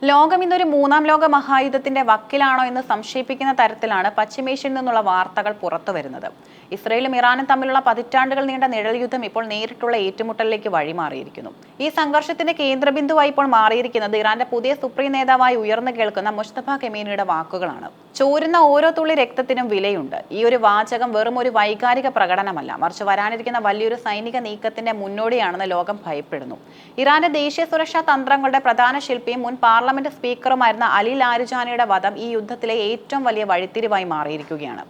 ലോകം ഇന്നൊരു മൂന്നാം ലോക മഹായുദ്ധത്തിന്റെ വക്കിലാണോ എന്ന് സംശയിപ്പിക്കുന്ന തരത്തിലാണ് പശ്ചിമേഷ്യയിൽ നിന്നുള്ള വാർത്തകൾ പുറത്തുവരുന്നത്. ഇസ്രയേലും ഇറാനും തമ്മിലുള്ള പതിറ്റാണ്ടുകൾ നീണ്ട നിഴൽ യുദ്ധം ഇപ്പോൾ നേരിട്ടുള്ള ഏറ്റുമുട്ടലിലേക്ക് വഴിമാറിയിരിക്കുന്നു. ഈ സംഘർഷത്തിന്റെ കേന്ദ്രബിന്ദുവായി ഇപ്പോൾ മാറിയിരിക്കുന്നത് ഇറാന്റെ പുതിയ സുപ്രീം നേതാവായി ഉയർന്നു കേൾക്കുന്ന മുസ്തഫ ഖമേനിയുടെ വാക്കുകളാണ്. ചോരുന്ന ഓരോ തുള്ളി രക്തത്തിനും വിലയുണ്ട്. ഈ ഒരു വാചകം വെറും ഒരു വൈകാരിക പ്രകടനമല്ല, മറിച്ച് വരാനിരിക്കുന്ന വലിയൊരു സൈനിക നീക്കത്തിന്റെ മുന്നോടിയാണെന്ന് ലോകം ഭയപ്പെടുന്നു. ഇറാന്റെ ദേശീയ സുരക്ഷാ തന്ത്രങ്ങളുടെ പ്രധാന ശില്പിയും മുൻ പാർലമെന്റ് സ്പീക്കറുമായിരുന്ന അലി ലാരിജാനിയുടെ വധം ഈ യുദ്ധത്തിലെ ഏറ്റവും വലിയ വഴിത്തിരിവായി മാറിയിരിക്കുകയാണ്.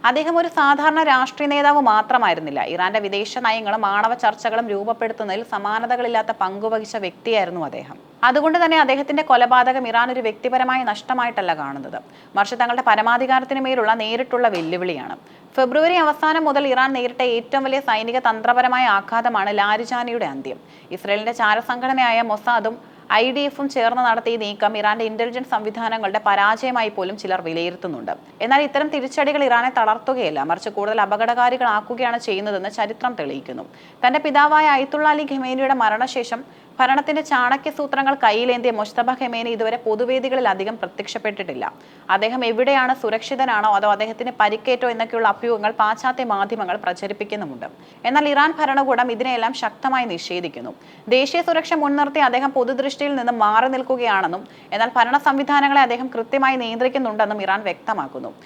അദ്ദേഹം ഒരു സാധാരണ രാഷ്ട്രീയ നേതാവ് മാത്രമായിരുന്നില്ല. ഇറാന്റെ വിദേശ നയങ്ങളും ആണവ ചർച്ചകളും രൂപപ്പെടുത്തുന്നതിൽ സമാനതകളില്ലാത്ത പങ്കുവഹിച്ച വ്യക്തിയായിരുന്നു അദ്ദേഹം. അതുകൊണ്ട് തന്നെ അദ്ദേഹത്തിന്റെ കൊലപാതകം ഇറാൻ ഒരു വ്യക്തിപരമായ നഷ്ടമായിട്ടല്ല കാണുന്നത്, മറിച്ച് തങ്ങളുടെ പരമാധികാരത്തിന് മേലുള്ള നേരിട്ടുള്ള വെല്ലുവിളിയാണ്. ഫെബ്രുവരി അവസാനം മുതൽ ഇറാൻ നേരിട്ട ഏറ്റവും വലിയ സൈനിക തന്ത്രപരമായ ആഘാതമാണ് ലാരിജാനിയുടെ അന്ത്യം. ഇസ്രയേലിന്റെ ചാരസംഘടനയായ മൊസാദും IDF-ഉം ചേർന്ന് നടത്തിയ നീക്കം ഇറാന്റെ ഇന്റലിജൻസ് സംവിധാനങ്ങളുടെ പരാജയമായി പോലും ചിലർ വിലയിരുത്തുന്നുണ്ട്. എന്നാൽ ഇത്തരം തിരിച്ചടികൾ ഇറാനെ തളർത്തുകയല്ല, മറിച്ച് കൂടുതൽ അപകടകാരികളാക്കുകയാണ് ചെയ്യുന്നതെന്ന് ചരിത്രം തെളിയിക്കുന്നു. തന്റെ പിതാവായ അയത്തുള്ള അലി ഖമേനിയുടെ മരണശേഷം ഭരണത്തിന്റെ ചാണക്യ സൂത്രങ്ങൾ കയ്യിലേന്തിയ മുസ്തഫ ഖമേനി ഇതുവരെ പൊതുവേദികളിൽ അധികം പ്രത്യക്ഷപ്പെട്ടിട്ടില്ല. അദ്ദേഹം എവിടെയാണ്, സുരക്ഷിതനാണോ അതോ അദ്ദേഹത്തിന് പരിക്കേറ്റോ എന്നൊക്കെയുള്ള അഭ്യൂഹങ്ങൾ പാശ്ചാത്യ മാധ്യമങ്ങൾ പ്രചരിപ്പിക്കുന്നുമുണ്ട്. എന്നാൽ ഇറാൻ ഭരണകൂടം ഇതിനെയെല്ലാം ശക്തമായി നിഷേധിക്കുന്നു. ദേശീയ സുരക്ഷ മുൻനിർത്തി അദ്ദേഹം പൊതുദൃഷ്ടിയിൽ നിന്ന് മാറി നിൽക്കുകയാണെന്നും എന്നാൽ ഭരണ സംവിധാനങ്ങളെ അദ്ദേഹം കൃത്യമായി നിയന്ത്രിക്കുന്നുണ്ടെന്നും ഇറാൻ വ്യക്തമാക്കുന്നു.